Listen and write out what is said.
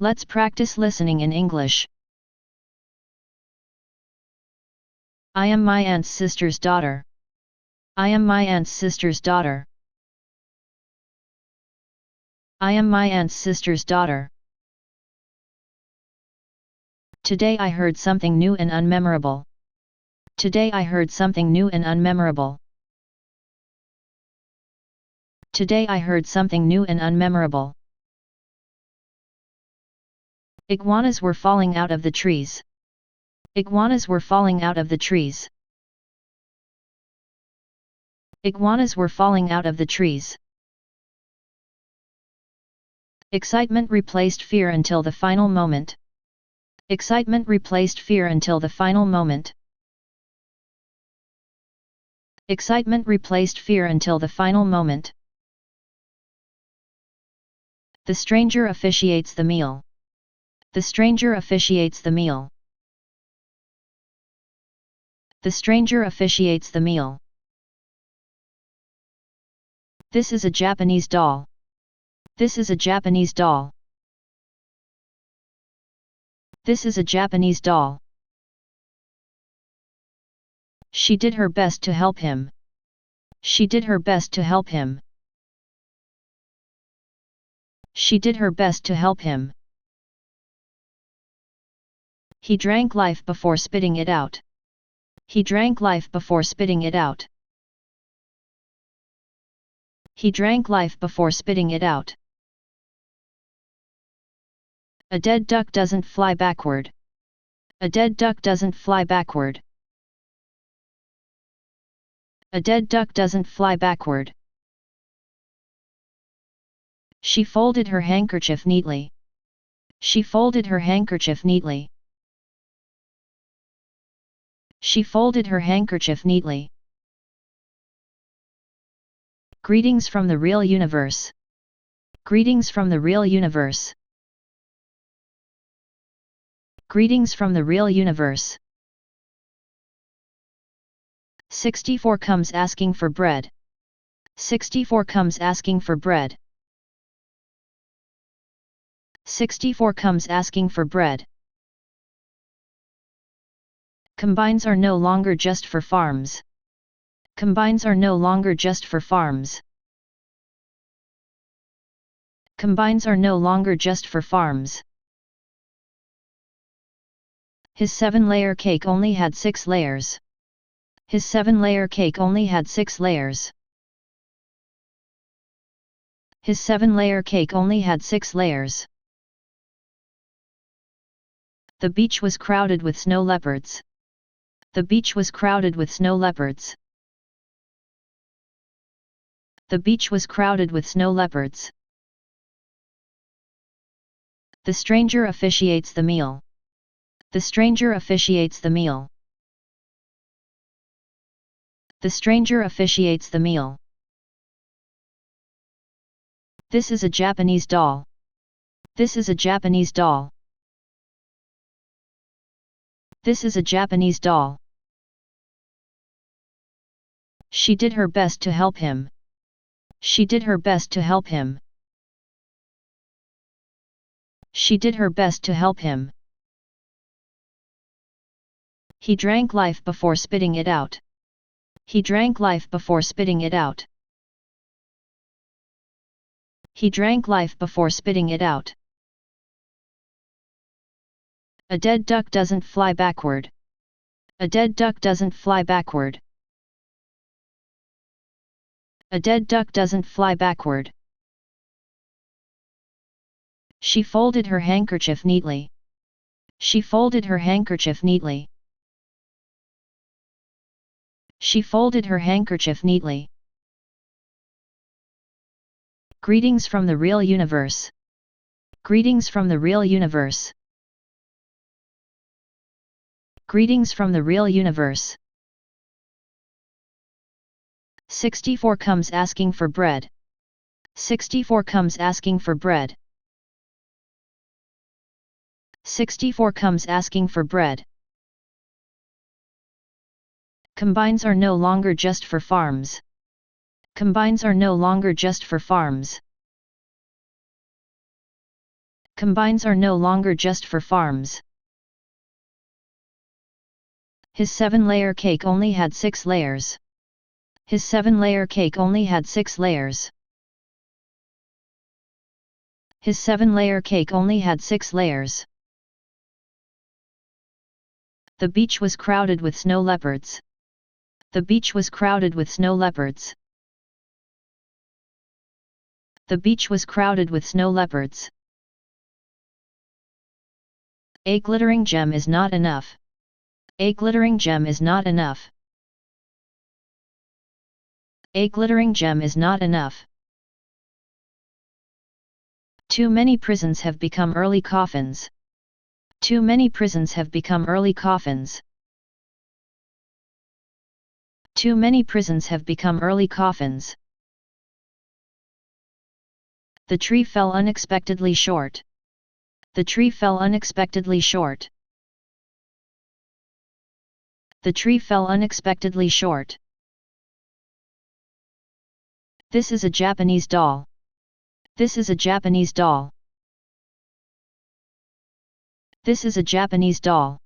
Let's practice listening in English. I am my aunt's sister's daughter. I am my aunt's sister's daughter. I am my aunt's sister's daughter. Today I heard something new and unmemorable. Today I heard something new and unmemorable. Today I heard something new and unmemorable. Iguanas were falling out of the trees. Iguanas were falling out of the trees. Iguanas were falling out of the trees. Excitement replaced fear until the final moment. Excitement replaced fear until the final moment. Excitement replaced fear until the final moment. The stranger officiates the meal. The stranger officiates the meal. The stranger officiates the meal. This is a Japanese doll. This is a Japanese doll. This is a Japanese doll. She did her best to help him. She did her best to help him. She did her best to help him. He drank life before spitting it out. He drank life before spitting it out. He drank life before spitting it out. A dead duck doesn't fly backward. A dead duck doesn't fly backward. A dead duck doesn't fly backward. She folded her handkerchief neatly. She folded her handkerchief neatly. She folded her handkerchief neatly. Greetings from the real universe. Greetings from the real universe. Greetings from the real universe. 64 comes asking for bread. 64 comes asking for bread. 64 comes asking for bread. Combines are no longer just for farms. Combines are no longer just for farms. Combines are no longer just for farms. His 7-layer cake only had 6 layers. His 7-layer cake only had 6 layers. His 7-layer cake only had 6 layers. The beach was crowded with snow leopards. The beach was crowded with snow leopards. The beach was crowded with snow leopards. The stranger officiates the meal. The stranger officiates the meal. The stranger officiates the meal. This is a Japanese doll. This is a Japanese doll. This is a Japanese doll. She did her best to help him. She did her best to help him. She did her best to help him. He drank life before spitting it out. He drank life before spitting it out. He drank life before spitting it out. A dead duck doesn't fly backward. A dead duck doesn't fly backward. A dead duck doesn't fly backward. She folded her handkerchief neatly. She folded her handkerchief neatly. She folded her handkerchief neatly. Greetings from the real universe. Greetings from the real universe. Greetings from the real universe. 64 comes asking for bread. 64 comes asking for bread. 64 comes asking for bread. Combines are no longer just for farms. Combines are no longer just for farms. combines are no longer just for farms. His 7-layer cake only had 6 layers. His 7-layer cake only had 6 layers. His 7-layer cake only had 6 layers. The beach was crowded with snow leopards. The beach was crowded with snow leopards. The beach was crowded with snow leopards. A glittering gem is not enough. A glittering gem is not enough. A glittering gem is not enough. Too many prisons have become early coffins. Too many prisons have become early coffins. Too many prisons have become early coffins. The tree fell unexpectedly short. The tree fell unexpectedly short. The tree fell unexpectedly short. This is a Japanese doll. This is a Japanese doll. This is a Japanese doll.